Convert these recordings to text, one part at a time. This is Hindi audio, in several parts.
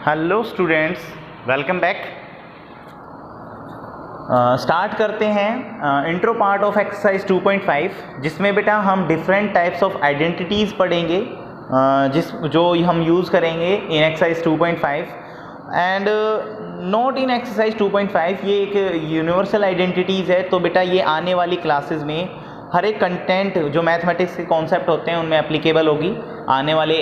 Hello students, welcome back. Start करते हैं इंट्रो पार्ट ऑफ एक्सरसाइज 2.5, जिसमें बेटा हम डिफरेंट टाइप्स ऑफ आइडेंटिटीज़ पढ़ेंगे जो हम यूज़ करेंगे in exercise 2.5 and not in exercise 2.5। ये एक यूनिवर्सल आइडेंटिटीज़ है, तो बेटा ये आने वाली क्लासेस में हर एक कंटेंट जो मैथमेटिक्स के कॉन्सेप्ट होते हैं उनमें एप्लीकेबल होगी। आने वाले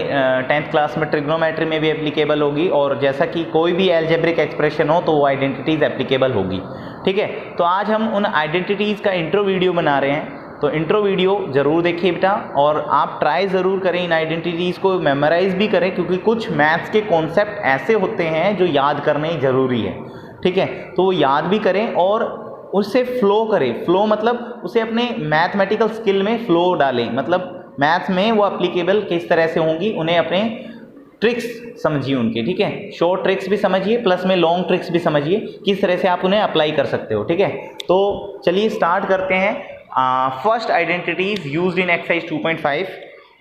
10th क्लास में ट्रिग्नोमेट्री में भी एप्लीकेबल होगी, और जैसा कि कोई भी एल्जेब्रिक एक्सप्रेशन हो तो वो आइडेंटिटीज़ एप्लीकेबल होगी। ठीक है, तो आज हम उन आइडेंटिटीज़ का इंट्रो वीडियो बना रहे हैं, तो इंट्रो वीडियो ज़रूर देखिए बेटा, और आप ट्राई ज़रूर करें इन आइडेंटिटीज़ को मेमोराइज भी करें, क्योंकि कुछ मैथ्स के कॉन्सेप्ट ऐसे होते हैं जो याद करने ज़रूरी है। ठीक है, तो वो याद भी करें और उससे फ्लो करें। फ्लो मतलब उसे अपने मैथमेटिकल स्किल में फ्लो डालें, मतलब मैथ्स में वो एप्लीकेबल किस तरह से होंगी, उन्हें अपने ट्रिक्स समझिए उनके। ठीक है, शॉर्ट ट्रिक्स भी समझिए, प्लस में लॉन्ग ट्रिक्स भी समझिए, किस तरह से आप उन्हें अप्लाई कर सकते हो। ठीक है, तो चलिए स्टार्ट करते हैं। First identities used in exercise 2.5,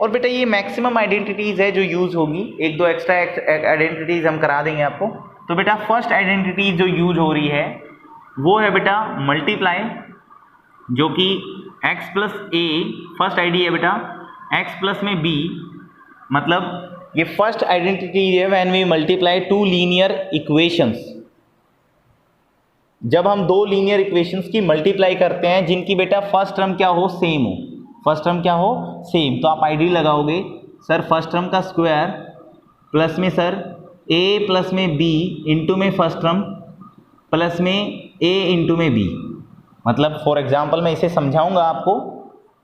और बेटा ये मैक्सिमम आइडेंटिटीज़ है जो यूज़ होगी, एक दो एक्स्ट्रा आइडेंटिटीज़ हम करा देंगे आपको। तो बेटा फर्स्ट आइडेंटिटी जो यूज हो रही है वो है बेटा मल्टीप्लाई, जो कि x plus a first ID है बेटा, x प्लस में b, मतलब ये फर्स्ट आइडेंटिटी है when we multiply two linear equations. जब हम दो लीनियर इक्वेशंस की मल्टीप्लाई करते हैं जिनकी बेटा फर्स्ट टर्म क्या हो, सेम हो, फर्स्ट टर्म क्या हो, सेम, तो आप आईडी लगाओगे सर फर्स्ट टर्म का स्क्वायर प्लस में सर a प्लस में b इंटू में फर्स्ट टर्म प्लस में a इंटू में b। मतलब फॉर एग्जाम्पल मैं इसे समझाऊंगा आपको,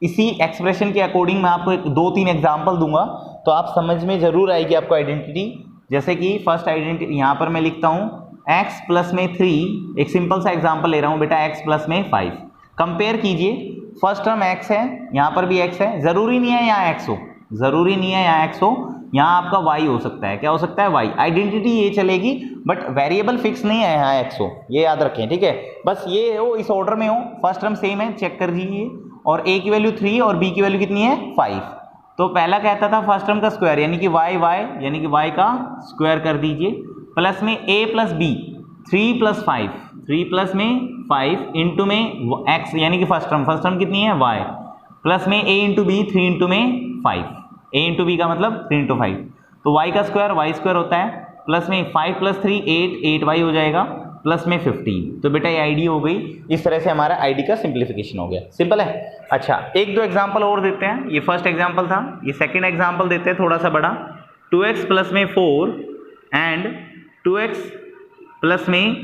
इसी एक्सप्रेशन के अकॉर्डिंग मैं आपको दो तीन एग्जाम्पल दूंगा, तो आप समझ में जरूर आएगी आपको आइडेंटिटी। जैसे कि फर्स्ट आइडेंटिटी यहाँ पर मैं लिखता हूँ x प्लस में 3, एक सिंपल सा एग्जाम्पल ले रहा हूँ बेटा, x प्लस में 5। कंपेयर कीजिए, फर्स्ट टर्म x है, यहाँ पर भी x है, ज़रूरी नहीं है यहाँ x हो, ज़रूरी नहीं है यहाँ x हो, यहाँ आपका y हो सकता है। क्या हो सकता है? y। आइडेंटिटी ये चलेगी, बट वेरिएबल फिक्स नहीं है यहाँ x हो, ये याद रखें। ठीक है, बस ये हो, इस ऑर्डर में हो, फर्स्ट टर्म सेम है, चेक कर दीजिए, और a की वैल्यू 3 और b की वैल्यू कितनी है, 5। तो पहला कहता था फर्स्ट टर्म का स्क्वायर, यानी कि y यानी कि y का स्क्वायर कर दीजिए, प्लस में a plus b 3 plus 5, 3 plus में 5 इंटू में x यानी कि फर्स्ट टर्म कितनी है, y, प्लस में a इंटू बी 3 इंटू में 5, a इंटू बी का मतलब 3 इंटू 5, तो y का स्क्वायर y स्क्वायर होता है, प्लस में 5 प्लस 3 8y हो जाएगा, प्लस में 15। तो बेटा ये आईडी हो गई। इस तरह से हमारा आईडी का सिंप्लीफिकेशन हो गया। सिंपल है। अच्छा, एक दो एग्जांपल और देते हैं। ये फर्स्ट एग्जांपल था, ये सेकंड एग्जांपल देते हैं थोड़ा सा बड़ा। 2x प्लस में 4 एंड 2x प्लस में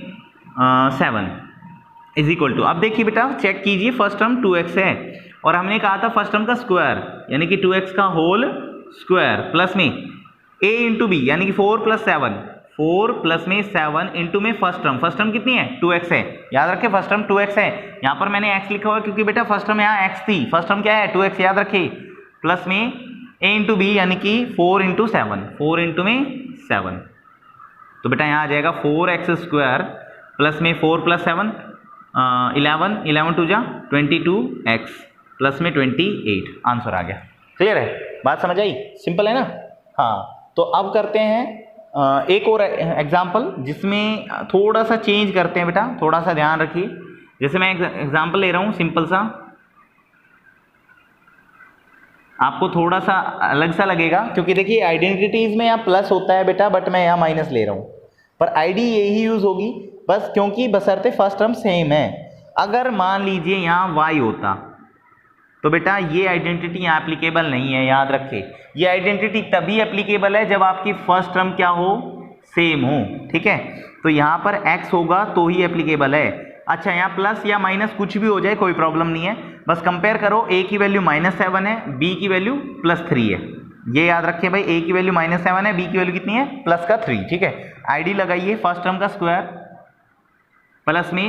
7 इज इक्वल टू, अब देखिए बेटा चेक कीजिए, फर्स्ट टर्म 2x है और हमने कहा था फर्स्ट टर्म का स्क्वायर यानी कि 2x का होल स्क्वायर, प्लस में a इंटू बी यानी कि 4 प्लस 7, 4 प्लस में 7 इंटू में फर्स्ट टर्म कितनी है, 2x है, याद रखें फर्स्ट टर्म 2x है। यहाँ पर मैंने x लिखा हुआ क्योंकि बेटा फर्स्ट टर्म यहाँ x थी, फर्स्ट टर्म क्या है 2x, याद रखिए, प्लस में a इंटू बी यानी कि 4 इंटू 7, 4 इंटू में 7, तो बेटा यहाँ आ जाएगा 4x स्क्वायर प्लस में 4 प्लस 7 11 टू जा 22x प्लस में 28, आंसर आ गया। क्लियर है, बात समझ आई, सिंपल है ना। हाँ, तो अब करते हैं एक और एग्जाम्पल जिसमें थोड़ा सा चेंज करते हैं बेटा, थोड़ा सा ध्यान रखिए। जैसे मैं एग्जाम्पल ले रहा हूँ सिंपल सा, आपको थोड़ा सा अलग सा लगेगा क्योंकि देखिए आइडेंटिटीज में यहाँ प्लस होता है बेटा, बट मैं यहाँ माइनस ले रहा हूँ, पर आईडी यही यूज होगी बस, क्योंकि बशर्ते फर्स्ट टर्म सेम है। अगर मान लीजिए यहाँ y होता तो बेटा ये आइडेंटिटी यहाँ एप्लीकेबल नहीं है, याद रखें। ये आइडेंटिटी तभी एप्लीकेबल है जब आपकी फर्स्ट टर्म क्या हो, सेम हो। ठीक है, तो यहाँ पर x होगा तो ही एप्लीकेबल है। अच्छा, यहाँ प्लस या माइनस कुछ भी हो जाए कोई प्रॉब्लम नहीं है, बस कंपेयर करो, a की वैल्यू -7 है, b की वैल्यू +3 है, ये याद रखिए भाई, a की वैल्यू -7 है, b की वैल्यू कितनी है, प्लस का 3। ठीक है, आईडी लगाइए, फर्स्ट टर्म का स्क्वायर प्लस में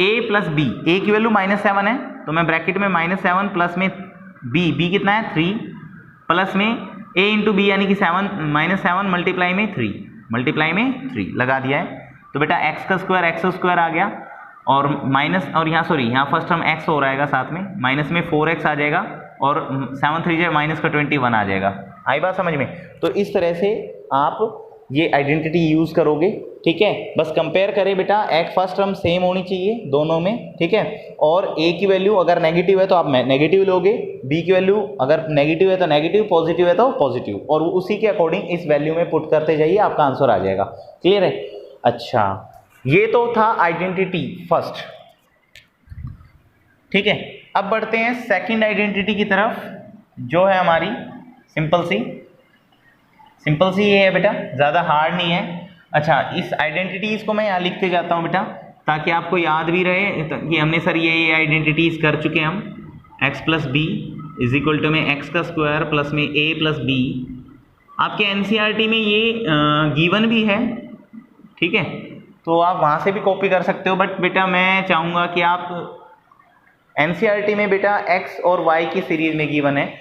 a प्लस b, a की वैल्यू -7 है तो मैं ब्रैकेट में -7 प्लस में b कितना है 3, प्लस में a इंटू बी यानी कि -7 मल्टीप्लाई में 3 लगा दिया है, तो बेटा x का स्क्वायर आ गया, और माइनस, और यहाँ सॉरी यहाँ फर्स्ट टर्म x हो रहेगा साथ में, माइनस में 4x आ जाएगा, और 7 3 माइनस का 21 आ जाएगा। आई बात समझ में। तो इस तरह से आप ये आइडेंटिटी यूज़ करोगे, ठीक है। बस कंपेयर करें बेटा, एक फर्स्ट टर्म सेम होनी चाहिए दोनों में, ठीक है। और ए की वैल्यू अगर नेगेटिव है तो आप नेगेटिव लोगे, बी की वैल्यू अगर नेगेटिव है तो नेगेटिव, पॉजिटिव है तो पॉजिटिव, और उसी के अकॉर्डिंग इस वैल्यू में पुट करते जाइए, आपका आंसर आ जाएगा। क्लियर है? अच्छा, ये तो था आइडेंटिटी फर्स्ट, ठीक है। अब बढ़ते हैं सेकंड आइडेंटिटी की तरफ, जो है हमारी सिंपल सी ये है बेटा, ज़्यादा हार्ड नहीं है। अच्छा, इस आइडेंटिटीज को मैं यहाँ लिखते जाता हूँ बेटा, ताकि आपको याद भी रहे कि हमने सर ये आइडेंटिटीज कर चुके हैं हम। x plus b is equal to में एक्स का स्क्वायर प्लस में a प्लस बी। आपके एनसीईआरटी में ये गिवन भी है, ठीक है, तो आप वहाँ से भी कॉपी कर सकते हो। बट बेटा मैं चाहूँगा कि आप एनसीईआरटी में बेटा x और y की सीरीज में गिवन है,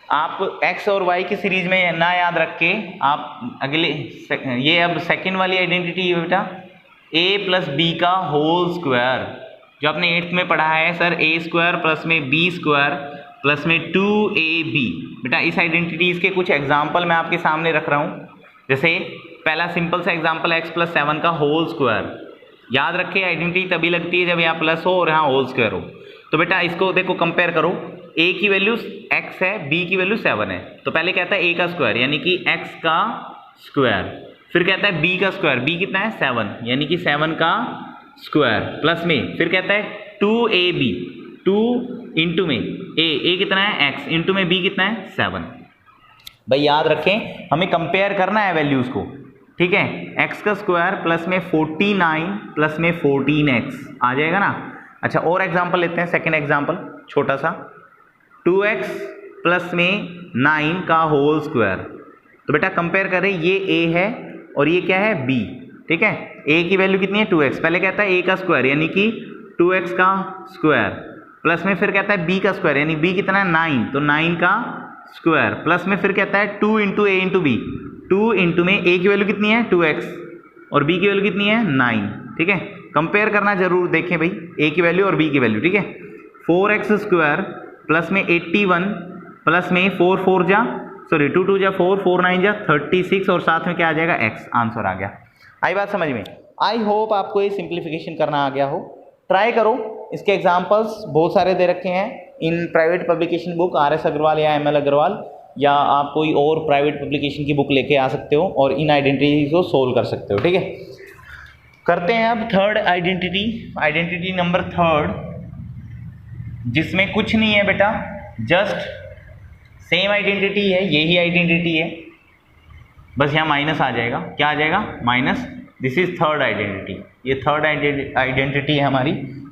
आप x और y की सीरीज में ना याद रख के आप अगले ये अब सेकंड वाली आइडेंटिटी है बेटा, a प्लस बी का होल स्क्वायर, जो आपने 8th में पढ़ा है सर, a स्क्वायर प्लस में b स्क्वायर प्लस में 2ab। बेटा इस आइडेंटिटीज़ के कुछ एग्जाम्पल मैं आपके सामने रख रहा हूँ। जैसे पहला सिंपल सा एग्जाम्पल x प्लस 7 का होल स्क्वायर। याद रखिए, आइडेंटिटी तभी लगती है जब यहाँ प्लस हो और यहाँ होल स्क्वायर हो। तो बेटा इसको देखो, कंपेयर करो, a की वैल्यू x है, b की वैल्यू 7 है, तो पहले कहता है a का स्क्वायर यानी कि x का स्क्वायर, फिर कहता है b का स्क्वायर, b कितना है 7 यानी कि 7 का स्क्वायर, प्लस में फिर कहता है 2ab, 2 इंटू में a कितना है x, इंटू में b कितना है 7। भाई याद रखें, हमें कंपेयर करना है वैल्यूज को, ठीक है। x का स्क्वायर प्लस में 49 प्लस में 14x आ जाएगा ना। अच्छा, और एग्जाम्पल लेते हैं, सेकेंड एग्जाम्पल छोटा सा, 2x प्लस में 9 का होल स्क्वायर। तो बेटा कंपेयर करें, ये a है और ये क्या है b, ठीक है। a की वैल्यू कितनी है 2x, पहले कहता है a का स्क्वायर यानी कि 2x का स्क्वायर, प्लस में फिर कहता है b का स्क्वायर यानी b कितना है 9, तो 9 का स्क्वायर, प्लस में फिर कहता है 2 into a into b, 2 into में a की वैल्यू कितनी है 2x और b की वैल्यू कितनी है 9, ठीक है। कंपेयर करना जरूर देखें भाई, a की वैल्यू और b की वैल्यू, ठीक है। 4x स्क्वायर प्लस में 81 प्लस में 2 2 जा 4 4 9 जा 36 और साथ में क्या आ जाएगा x, आंसर आ गया। आई बात समझ में? आई होप आपको ये सिंप्लीफिकेशन करना आ गया हो। ट्राई करो, इसके एग्जांपल्स बहुत सारे दे रखे हैं in private publication book, RS Agarwal या ML अग्रवाल, या आप कोई और प्राइवेट पब्लिकेशन की बुक लेके आ सकते हो और इन आइडेंटिटीज को सोल्व कर सकते हो, ठीक है। करते हैं अब थर्ड आइडेंटिटी नंबर थर्ड, जिसमें कुछ नहीं है बेटा, जस्ट सेम आइडेंटिटी है, यही आइडेंटिटी है, बस यहाँ माइनस आ जाएगा। क्या आ जाएगा? Minus. This is third identity, ये थर्ड आइडेंटिटी है हमारी।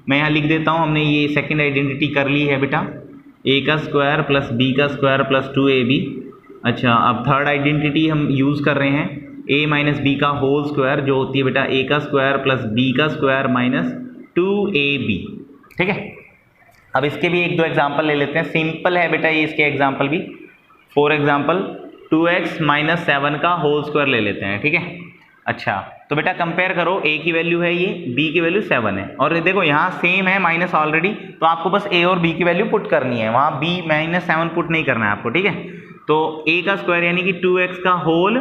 मैं यहाँ लिख देता हूँ, हमने ये सेकंड आइडेंटिटी कर ली है बेटा, a का स्क्वायर प्लस b का स्क्वायर प्लस 2ab। अच्छा, अब थर्ड आइडेंटिटी हम यूज़ कर रहे हैं, a माइनस बी का होल स्क्वायर, जो होती है बेटा a का स्क्वायर प्लस b का स्क्वायर माइनस 2ab, ठीक है। अब इसके भी एक दो एग्जाम्पल ले लेते हैं, सिंपल है बेटा ये इसके एग्जाम्पल भी। फॉर एग्जाम्पल 2x माइनस 7 का होल स्क्वायर ले लेते हैं, ठीक है। अच्छा, तो बेटा कंपेयर करो, a की वैल्यू है ये, b की वैल्यू 7 है, और देखो यहाँ सेम है माइनस ऑलरेडी, तो आपको बस a और b की वैल्यू पुट करनी है, वहाँ b माइनस 7 पुट नहीं करना है आपको, ठीक है। तो a का स्क्वायर यानी कि 2x का होल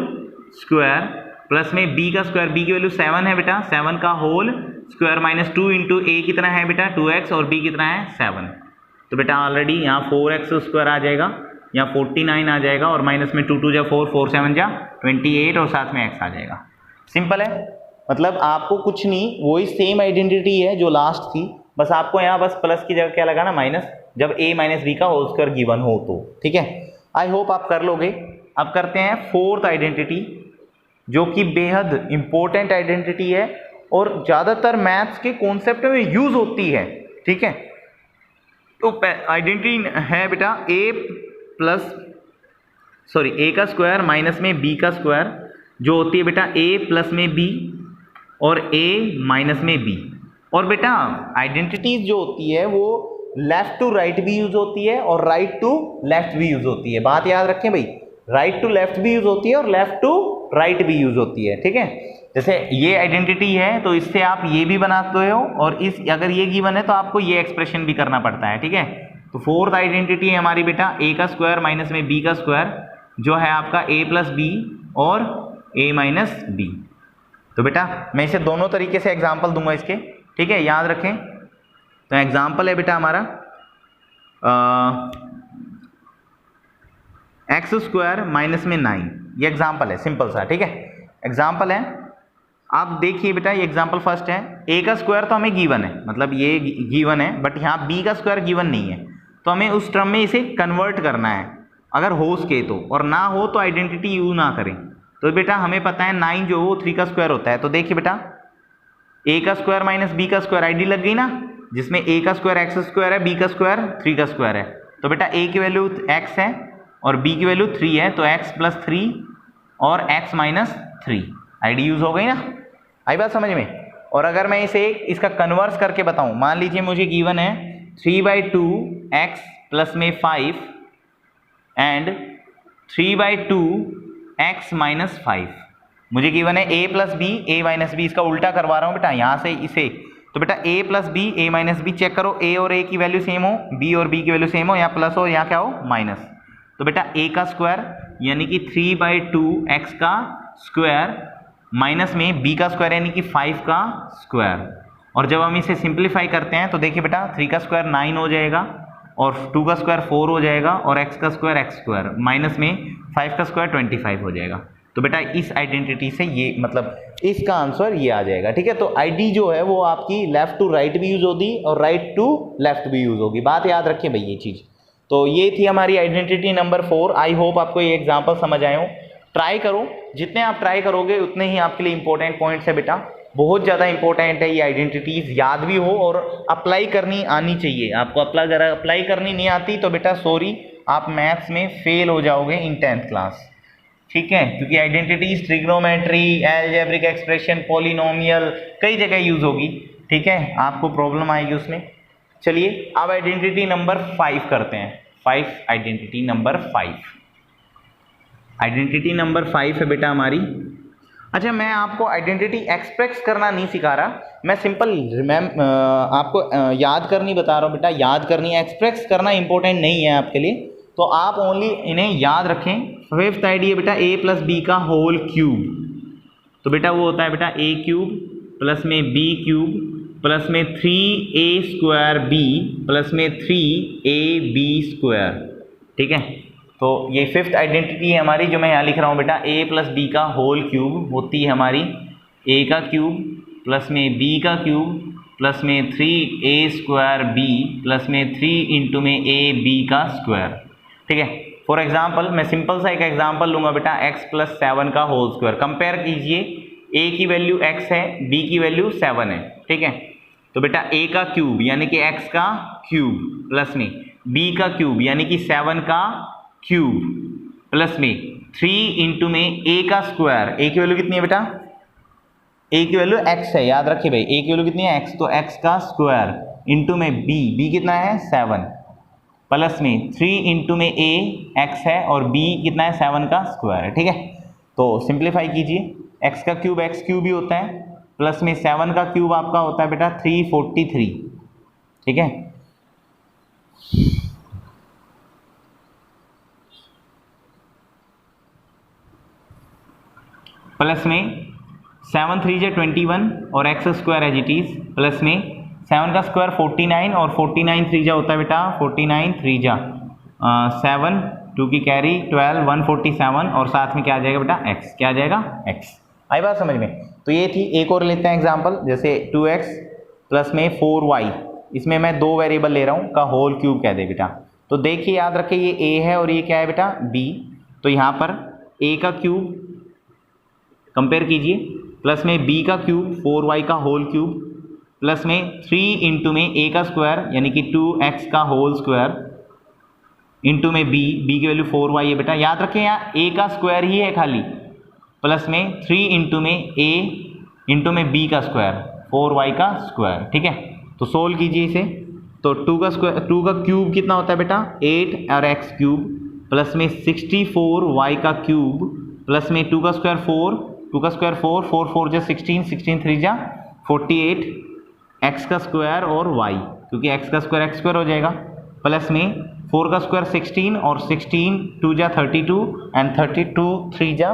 स्क्वायर प्लस में b का स्क्वायर, b की वैल्यू 7 है बेटा, 7 का whole square minus 2 into a कितना है बेटा 2x और b कितना है 7। तो बेटा ऑलरेडी यहाँ 4x स्क्वायर आ जाएगा, यहाँ 49 आ जाएगा, और माइनस में 2 2 जा 4 4 7 जा 28 और साथ में x आ जाएगा। सिंपल है, मतलब आपको कुछ नहीं, वही सेम आइडेंटिटी है जो लास्ट थी, बस आपको यहाँ बस प्लस की जगह क्या लगाना, माइनस, जब a माइनस बी का होल स्क्वायर गिवन हो तो, ठीक है। आई होप आप कर लोगे। अब करते हैं फोर्थ आइडेंटिटी, जो कि बेहद इंपॉर्टेंट आइडेंटिटी है और ज़्यादातर मैथ्स के कॉन्सेप्ट में यूज होती है, ठीक है। तो आइडेंटिटी है बेटा a का स्क्वायर माइनस में b का स्क्वायर, जो होती है बेटा a प्लस में b और a माइनस में b। और बेटा आइडेंटिटीज जो होती है वो लेफ्ट टू राइट भी यूज होती है और राइट टू लेफ्ट भी यूज होती है। बात याद रखें भाई, राइट टू लेफ्ट भी यूज होती है और लेफ्ट टू राइट भी यूज होती है, ठीक है। जैसे ये आइडेंटिटी है तो इससे आप ये भी बनाते हो, और इस अगर ये गिवन है तो आपको ये एक्सप्रेशन भी करना पड़ता है, ठीक है। तो फोर्थ आइडेंटिटी है हमारी बेटा a का स्क्वायर माइनस में b का स्क्वायर, जो है आपका a प्लस बी और a माइनस बी। तो बेटा मैं इसे दोनों तरीके से एग्जाम्पल दूंगा इसके, ठीक है, याद रखें। तो एग्जाम्पल है बेटा हमारा एक्स स्क्वायर माइनस में 9, ये एग्जाम्पल है सिंपल सा, ठीक है, एग्जाम्पल है। आप देखिए बेटा ये एग्जाम्पल फर्स्ट है, ए का स्क्वायर तो हमें गिवन है, मतलब ये गिवन है, बट यहाँ बी का स्क्वायर गिवन नहीं है, तो हमें उस टर्म में इसे कन्वर्ट करना है, अगर हो सके तो, और ना हो तो आइडेंटिटी यूज ना करें। तो बेटा हमें पता है 9 जो वो 3 का स्क्वायर होता है, तो देखिए बेटा ए का स्क्वायर माइनस बी का स्क्वायर आईडी लग गई ना, जिसमें ए का स्क्वायर एक्स स्क्वायर है, बी का स्क्वायर 3 का स्क्वायर है। तो बेटा ए की वैल्यू एक्स है और बी की वैल्यू 3 है, तो x प्लस 3 और x माइनस 3 आईडी यूज हो गई ना, आई बात समझ में। और अगर मैं इसे इसका कन्वर्स करके बताऊं, मान लीजिए मुझे गिवन है 3/2 x प्लस में 5 एंड 3/2 x माइनस 5, मुझे गिवन है a plus b a minus b, इसका उल्टा करवा रहा हूं बेटा यहाँ से इसे। तो बेटा a plus b a minus b, check करो a और a की वैल्यू सेम हो, b और b की वैल्यू सेम हो, यहाँ प्लस हो यहाँ क्या हो माइनस। तो बेटा a का स्क्वायर यानी कि 3/2 x का स्क्वायर माइनस में b का स्क्वायर यानी कि 5 का स्क्वायर, और जब हम इसे सिंप्लीफाई करते हैं तो देखिए बेटा 3 का स्क्वायर 9 हो जाएगा और 2 का स्क्वायर 4 हो जाएगा और x का स्क्वायर x स्क्वायर माइनस में 5 का स्क्वायर 25 हो जाएगा। तो बेटा इस आइडेंटिटी से ये मतलब इसका आंसर ये आ जाएगा, ठीक है। तो आईडी जो है वो आपकी लेफ्ट टू राइट भी यूज होगी और राइट टू लेफ्ट भी यूज होगी, बात याद रखिए भाई ये चीज़। तो ये थी हमारी आइडेंटिटी नंबर 4। आई होप आपको ये एग्जांपल समझ आए हो। ट्राई करो, जितने आप ट्राई करोगे उतने ही आपके लिए इंपॉर्टेंट पॉइंट्स है बेटा, बहुत ज़्यादा इंपॉर्टेंट है ये आइडेंटिटीज, याद भी हो और अप्लाई करनी आनी चाहिए आपको। अगर अप्लाई करनी नहीं आती तो बेटा सॉरी, आप मैथ्स में फेल हो जाओगे इन 10th क्लास, ठीक है, क्योंकि identities trigonometry, algebraic expression, polynomial कई जगह यूज होगी, ठीक है, आपको प्रॉब्लम आएगी उसमें। चलिए अब आइडेंटिटी नंबर 5 करते हैं। 5 आइडेंटिटी नंबर 5, आइडेंटिटी नंबर 5 है बेटा हमारी। अच्छा मैं आपको आइडेंटिटी एक्सप्रेस करना नहीं सिखा रहा, मैं सिंपल आपको याद करनी बता रहा हूँ बेटा, याद करनी है, एक्सप्रेस करना इंपॉर्टेंट नहीं है आपके लिए, तो आप ओनली इन्हें याद रखें। 5th आइडिया बेटा a प्लस बी का होल क्यूब, तो बेटा वो होता है बेटा a क्यूब प्लस में b क्यूब प्लस में 3a स्क्वायर b प्लस में 3ab स्क्वायर, ठीक है। तो ये 5th आइडेंटिटी है हमारी जो मैं यहाँ लिख रहा हूँ बेटा, a प्लस बी का होल क्यूब होती है हमारी a का क्यूब प्लस में b का क्यूब प्लस में 3a स्क्वायर b प्लस में 3 इंटू में ab का स्क्वायर, ठीक है। फॉर एग्जाम्पल मैं सिंपल सा एक एग्जाम्पल लूँगा बेटा, x प्लस 7 का होल स्क्वायर। कंपेयर कीजिए, a की वैल्यू x है, b की वैल्यू 7 है, ठीक है। तो बेटा a का क्यूब यानी कि x का क्यूब प्लस में b का क्यूब यानी कि 7 का क्यूब प्लस में 3 इंटू में a का स्क्वायर, a की वैल्यू कितनी है बेटा, a की वैल्यू x है, याद रखिए भाई, a की वैल्यू कितनी है x, तो x का स्क्वायर इंटू में b कितना है 7 प्लस में 3 इंटू में a x है और b कितना है 7 का स्क्वायर है, ठीक है। तो सिंप्लीफाई कीजिए, x का क्यूब x क्यूब ही होता है प्लस में 7 का क्यूब आपका होता है बेटा 343, ठीक है। प्लस में 7 3 जा 21 और x square as it is plus में 7 का स्क्वायर 49 और 49 3 जा होता है बेटा 49 3 जा 7 2 की कैरी 12 147 और साथ में क्या आ जाएगा बेटा x, क्या आ जाएगा x। आई बात समझ में। तो ये थी, एक और लेते हैं एग्जांपल, जैसे 2x प्लस में 4y, इसमें मैं 2 वेरिएबल ले रहा हूँ का होल क्यूब कह दे बेटा। तो देखिए याद रखिए ये a है और ये क्या है बेटा b, तो यहाँ पर a का क्यूब कंपेयर कीजिए प्लस में b का क्यूब 4y का होल क्यूब प्लस में 3 इंटू में a का स्क्वायर यानी कि 2x का होल स्क्वायर इंटू में b की वैल्यू 4y है बेटा, याद रखें यहाँ a का स्क्वायर ही है खाली, प्लस में 3 इंटू में a इंटू में b का स्क्वायर 4y का स्क्वायर, ठीक है। तो सोल्व कीजिए इसे, तो 2 का स्क्वायर 2 का क्यूब कितना होता है बेटा 8 और x क्यूब प्लस में 64y का क्यूब प्लस में 2 का स्क्वायर 4 2 का स्क्वायर 4 4 4 जा 16 16 3 जा 48 x का स्क्वायर और y, क्योंकि x का स्क्वायर x स्क्वायर हो जाएगा, प्लस में 4 का स्क्वायर 16 और 16 2 जा 32 एंड 32 3 जा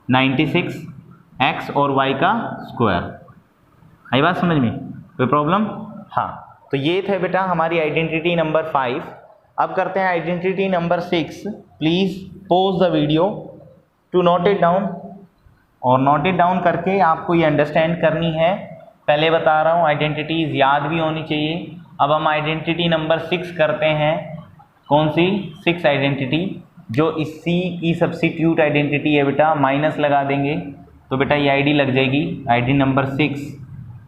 96x और y का स्क्वायर। आई बात समझ में? कोई प्रॉब्लम? हाँ, तो ये थे बेटा हमारी आइडेंटिटी नंबर 5। अब करते हैं identity number 6। Please pause the video to note it down, और नोट इट डाउन करके आपको ये अंडरस्टैंड करनी है। पहले बता रहा हूँ आइडेंटिटीज़ याद भी होनी चाहिए। अब हम आइडेंटिटी नंबर 6 करते हैं। कौन सी? 6 आइडेंटिटी, जो इसी की सब्स्टिट्यूट आइडेंटिटी है बेटा। माइनस लगा देंगे तो बेटा ये आईडी लग जाएगी, ID number 6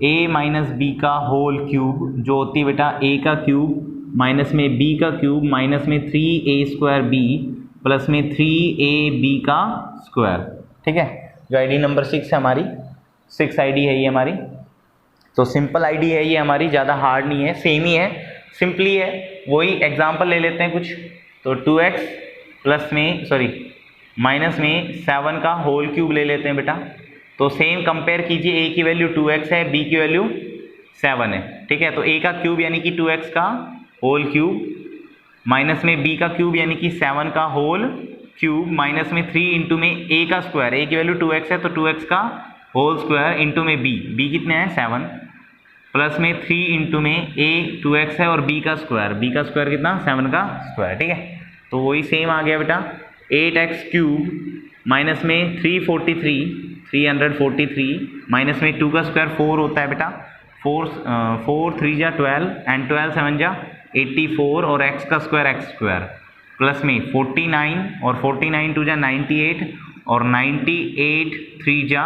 a minus b का होल क्यूब, जो होती है बेटा a का क्यूब माइनस में b का क्यूब माइनस में 3a स्क्वायर b प्लस में 3ab का स्क्वायर। ठीक है, जो आईडी नंबर 6 है हमारी, 6 आईडी है ये हमारी। तो सिंपल आईडी है ये हमारी, ज़्यादा हार्ड नहीं है, सेम ही है, सिंपली है। वही एग्जांपल ले लेते हैं कुछ। तो 2x प्लस में माइनस में 7 का होल क्यूब ले लेते हैं बेटा। तो सेम कंपेयर कीजिए, a की वैल्यू 2x है, b की वैल्यू 7 है। ठीक है, तो a का क्यूब यानी कि 2x का होल क्यूब माइनस में b का क्यूब यानी कि 7 का होल क्यूब माइनस में 3 इंटू में a का स्क्वायर, a की वैल्यू 2x है तो 2x का होल स्क्वायर इंटू में b कितने हैं 7, प्लस में 3 इंटू में a 2x है और b का स्क्वायर कितना 7 का स्क्वायर। ठीक है, तो वही सेम आ गया बेटा। 8x क्यूब माइनस में 343 माइनस में 2 का स्क्वायर 4 होता है बेटा। 4 3 जा 12 एंड 12 7 जा 84 और x का स्क्वायर प्लस में 49 और 49 2 जा 98 और 98 3 जा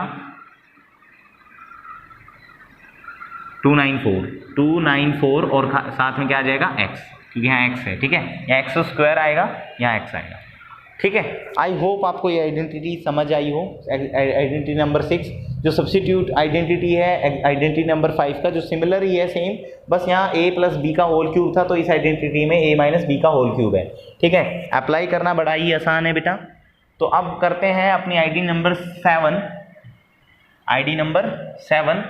294 और साथ में क्या आ जाएगा x, क्योंकि यहाँ x है। ठीक है, यहाँ x स्क्वायर आएगा, यहाँ x आएगा। ठीक है, आई होप आपको ये आइडेंटिटी समझ आई हो। आइडेंटिटी नंबर 6 जो सब्स्टिट्यूट आइडेंटिटी है आइडेंटिटी नंबर 5 का, जो सिमिलर ही है सेम, बस यहाँ a प्लस बी का होल क्यूब था तो इस आइडेंटिटी में a माइनस बी का होल क्यूब है। ठीक है, अप्लाई करना बड़ा ही आसान है बेटा। तो अब करते हैं अपनी आईडी नंबर 7। आईडी नंबर 7,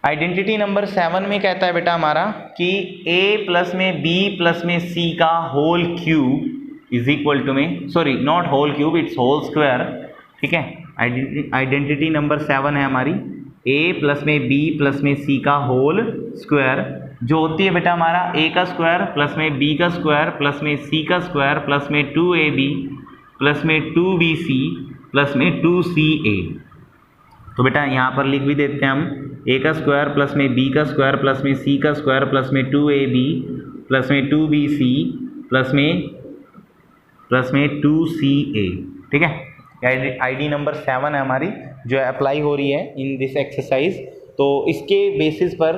आइडेंटिटी नंबर 7 में कहता है बेटा हमारा कि a प्लस में b प्लस में c का whole cube is equal to में, not whole cube, it's whole square. ठीक है, आइडेंटिटी नंबर 7 है हमारी a प्लस में b प्लस में c का होल स्क्वायर, जो होती है बेटा हमारा a का स्क्वायर प्लस में b का स्क्वायर प्लस में c का स्क्वायर प्लस में 2ab प्लस में 2bc प्लस में 2ca। तो बेटा यहाँ पर लिख भी देते हैं हम, a का स्क्वायर प्लस में b का स्क्वायर प्लस में c का स्क्वायर प्लस में 2ab प्लस में 2bc प्लस में 2ca। ठीक है, आईडी नंबर 7 है हमारी जो अप्लाई हो रही है इन दिस एक्सरसाइज। तो इसके बेसिस पर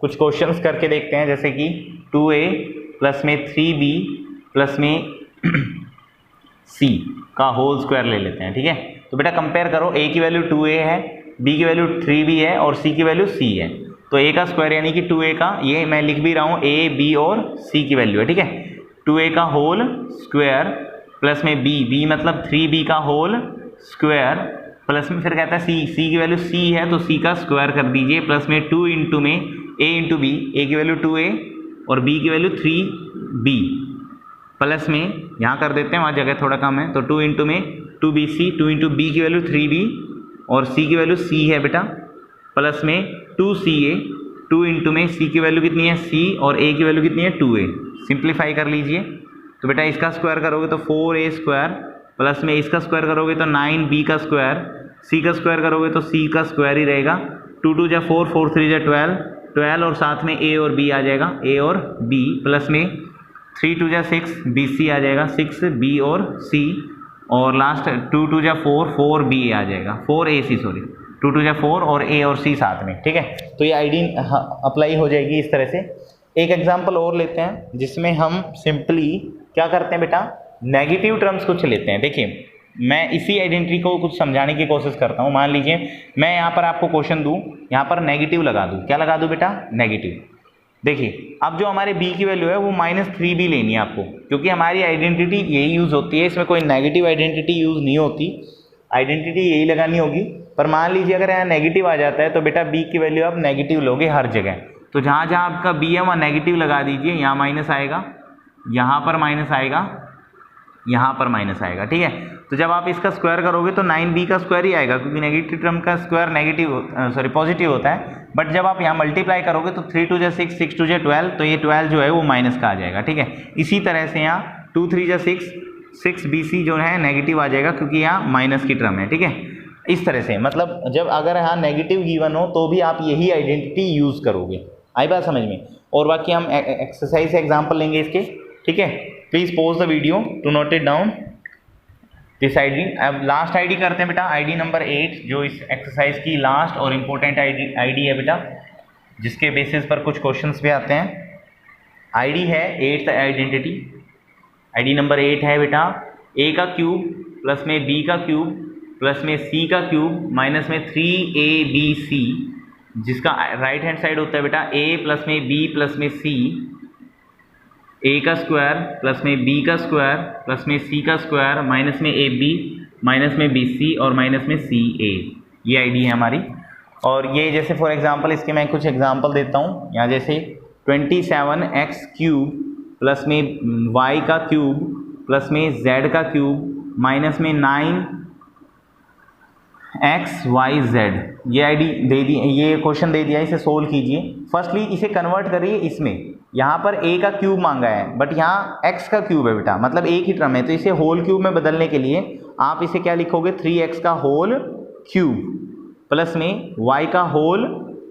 कुछ क्वेश्चंस करके देखते हैं, जैसे कि 2a प्लस में 3b प्लस में c का होल स्क्वायर ले लेते हैं। ठीक है, तो बेटा कंपेयर करो, a की वैल्यू 2a है, b की वैल्यू 3b है और c की वैल्यू c है। तो a का स्क्वायर यानी कि 2a का, ये मैं लिख भी रहा हूँ, a b और c की वैल्यू है। ठीक है, 2a का होल स्क्वायर प्लस में b मतलब 3b का होल स्क्वायर प्लस में फिर कहता है c की वैल्यू c है तो c का स्क्वायर कर दीजिए प्लस में 2 इंटू में a इंटू b, a की वैल्यू 2a और b की वैल्यू 3b प्लस में यहाँ कर देते हैं, वहाँ जगह थोड़ा कम है, तो 2 इंटू में 2bc, 2 इंटू b की वैल्यू 3b और c की वैल्यू c है बेटा, प्लस में 2ca, 2 इंटू में c की वैल्यू कितनी है c और a की वैल्यू कितनी है 2a। सिंप्लीफाई कर लीजिए तो बेटा इसका स्क्वायर करोगे तो 4a स्क्वायर प्लस में इसका स्क्वायर करोगे तो 9b का स्क्वायर, c का स्क्वायर करोगे तो c का स्क्वायर ही रहेगा। 2 2 जा 4, 4 3 जा 12 और साथ में a और b आ जाएगा, a और b प्लस में 3 2 जा 6 bc आ जाएगा, 6b और c और लास्ट 2 2 जा 4, 4b आ जाएगा, 4ac 2 2 जा 4 और a और c साथ में। ठीक है, तो ये आईडी अप्लाई हो जाएगी इस तरह से। एक एग्जांपल और लेते हैं जिसमें हम सिंपली क्या करते हैं बेटा, नेगेटिव टर्म्स कुछ लेते हैं। देखिए मैं इसी आइडेंटिटी को कुछ समझाने की कोशिश करता हूँ। मान लीजिए मैं यहाँ पर आपको क्वेश्चन दूँ, यहाँ पर नेगेटिव लगा दूँ, क्या लगा दूँ बेटा, नेगेटिव। देखिए अब जो हमारे b की वैल्यू है वो -3b लेनी है आपको, क्योंकि हमारी आइडेंटिटी यही यूज़ होती है, इसमें कोई नेगेटिव आइडेंटिटी यूज़ नहीं होती, आइडेंटिटी यही लगानी होगी। पर मान लीजिए अगर यहाँ नेगेटिव आ जाता है तो बेटा b की वैल्यू आप नेगेटिव लोगे हर जगह, तो जहाँ जहाँ आपका b है वहाँ नेगेटिव लगा दीजिए, यहाँ माइनस आएगा, यहाँ पर माइनस आएगा यहाँ पर माइनस आएगा, ठीक है। तो जब आप इसका स्क्वायर करोगे तो 9b का स्क्वायर ही आएगा, क्योंकि नेगेटिव टर्म का स्क्वायर पॉजिटिव होता है। बट जब आप यहाँ मल्टीप्लाई करोगे तो 3 2 6, 6 2 12, तो ये 12 जो है वो माइनस का आ जाएगा, ठीक है। इसी तरह से यहाँ 2 3 6, 6bc जो है नेगेटिव आ जाएगा, क्योंकि यहाँ माइनस की टर्म है, ठीक है। इस तरह से मतलब जब अगर यहाँ नेगेटिव गिवन हो तो भी आप यही आइडेंटिटी यूज़ करोगे। आई बात समझ में। और बाकी हम एक्सरसाइज से एग्जाम्पल लेंगे इसके, ठीक है। Please pause the video to note it down this ID. अब लास्ट आईडी करते हैं बेटा, आईडी नंबर 8, जो इस एक्सरसाइज की लास्ट और इम्पोर्टेंट आईडी है बेटा, जिसके बेसिस पर कुछ क्वेश्चंस भी आते हैं। आईडी है 8th आइडेंटिटी। आईडी नंबर 8 है बेटा, a का क्यूब प्लस में b का क्यूब प्लस में c का क्यूब माइनस में 3abc, जिसका राइट हैंड साइड होता है बेटा a प्लस में b प्लस में c, a का स्क्वायर प्लस में b का स्क्वायर प्लस में c का स्क्वायर माइनस में ab माइनस में bc और माइनस में ca। ये आईडी है हमारी। और ये जैसे फॉर एग्जांपल इसके मैं कुछ एग्जांपल देता हूँ। यहाँ जैसे 27x क्यूब प्लस में y का क्यूब प्लस में z का क्यूब माइनस में 9xyz, ये आईडी दे दी, ये क्वेश्चन दे दिया, इसे सोल्व कीजिए। फर्स्टली इसे कन्वर्ट करिए इसमें। यहाँ पर a का क्यूब मांगा है, बट यहाँ x का क्यूब है बेटा, मतलब एक ही टर्म है, तो इसे होल क्यूब में बदलने के लिए आप इसे क्या लिखोगे, 3x का होल क्यूब प्लस में y का होल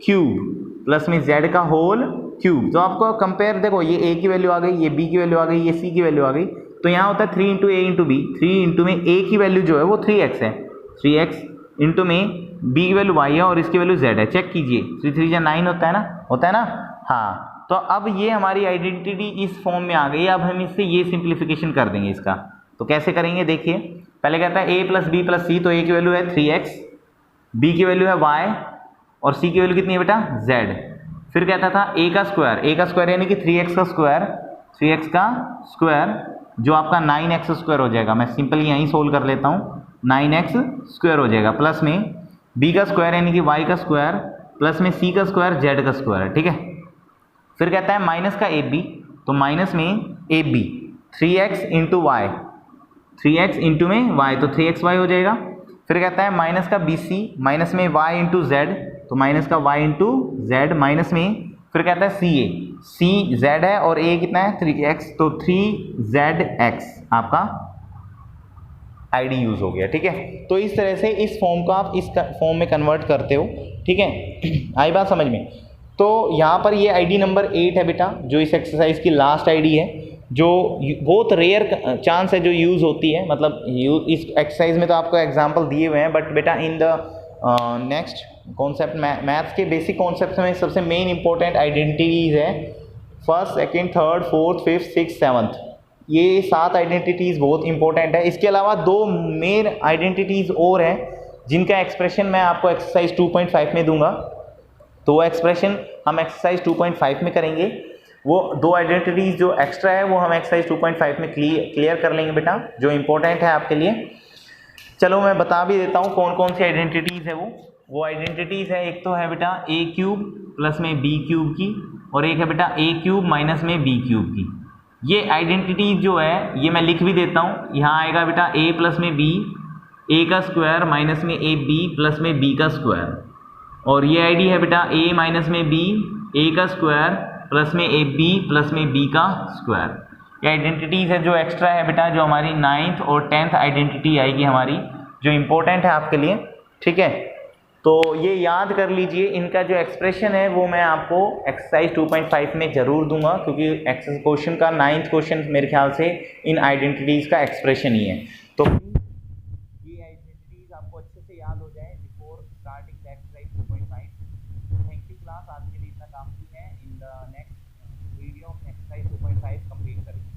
क्यूब प्लस में z का होल क्यूब। तो आपको कंपेयर देखो, ये a की वैल्यू आ गई, ये b की वैल्यू आ गई, ये c की वैल्यू आ गई, तो यहाँ होता है 3 into a into b। 3 into में a की वैल्यू जो है वो 3x है, 3x इंटू में b की वैल्यू y है और इसकी वैल्यू z है। चेक कीजिए, 3 3 9 होता है ना, होता है ना। हाँ, तो अब ये हमारी आइडेंटिटी इस फॉर्म में आ गई। अब हम इससे ये सिंप्लीफिकेशन कर देंगे इसका। तो कैसे करेंगे देखिए, पहले कहता है a प्लस बी प्लस सी, तो a की वैल्यू है 3x, b की वैल्यू है y और c की वैल्यू कितनी है बेटा, z। फिर कहता था a का स्क्वायर यानी कि 3x का स्क्वायर, 3x का स्क्वायर जो आपका 9x स्क्वायर हो जाएगा। मैं सिंपली यहीं सोल्व कर लेता हूँ, 9x स्क्वायर हो जाएगा, प्लस में b का स्क्वायर यानी कि y का स्क्वायर प्लस में c का स्क्वायर z का स्क्वायर, ठीक है। फिर कहता है माइनस का ab, तो माइनस में ab 3x into y, 3x into में y, तो 3xy हो जाएगा। फिर कहता है माइनस का bc, माइनस में y इंटू z, तो माइनस का y इंटू z माइनस में, फिर कहता है c z है और a कितना है 3x, तो 3zx आपका आईडी यूज हो गया, ठीक है। तो इस तरह से इस फॉर्म को आप इस फॉर्म में कन्वर्ट करते हो, ठीक है। आई बात समझ में। तो यहाँ पर ये आईडी नंबर 8 है बेटा, जो इस एक्सरसाइज की लास्ट आईडी है, जो बहुत रेयर चांस है जो यूज़ होती है। मतलब इस एक्सरसाइज में तो आपको एग्जांपल दिए हुए हैं, बट बेटा in the next concept maths के बेसिक कॉन्सेप्ट में सबसे मेन इंपॉर्टेंट आइडेंटिटीज़ है first, second, third, fourth, fifth, six, seventh. ये 7 आइडेंटिटीज़ बहुत इंपॉर्टेंट है। इसके अलावा 2 मेन आइडेंटिटीज़ और हैं जिनका एक्सप्रेशन मैं आपको एक्सरसाइज 2.5 में दूंगा। तो वो एक्सप्रेशन हम एक्सरसाइज 2.5 में करेंगे। वो 2 आइडेंटिटीज़ जो एक्स्ट्रा है वो हम एक्सरसाइज 2.5 में क्लियर कर लेंगे बेटा, जो इंपॉर्टेंट है आपके लिए। चलो मैं बता भी देता हूँ कौन कौन सी आइडेंटिटीज़ है वो आइडेंटिटीज़ है, एक तो है बेटा a क्यूब प्लस में b क्यूब की, और एक है बेटा a क्यूब माइनस में b क्यूब की। ये आइडेंटिटी जो है ये मैं लिख भी देता हूँ। यहाँ आएगा बेटा a प्लस में b, a का स्क्वायर माइनस में a b प्लस में b का स्क्वायर, और ये आईडी है बेटा a माइनस में b, a का स्क्वायर प्लस में a b प्लस में b का स्क्वायर। ये आइडेंटिटीज़ है जो एक्स्ट्रा है बेटा, जो हमारी 9th और 10th आइडेंटिटी आएगी हमारी, जो इम्पोर्टेंट है आपके लिए, ठीक है। तो ये याद कर लीजिए, इनका जो एक्सप्रेशन है वो मैं आपको एक्सरसाइज 2.5 में ज़रूर दूंगा, क्योंकि क्वेश्चन का 9th क्वेश्चन मेरे ख्याल से इन आइडेंटिटीज़ का एक्सप्रेशन ही है। तो ये आइडेंटिटीज़ आपको अच्छे से याद हो जाए before starting the exercise 2.5। Thank you class, आज के लिए इतना काफ़ी है। In the next video exercise 2.5 complete करेंगे।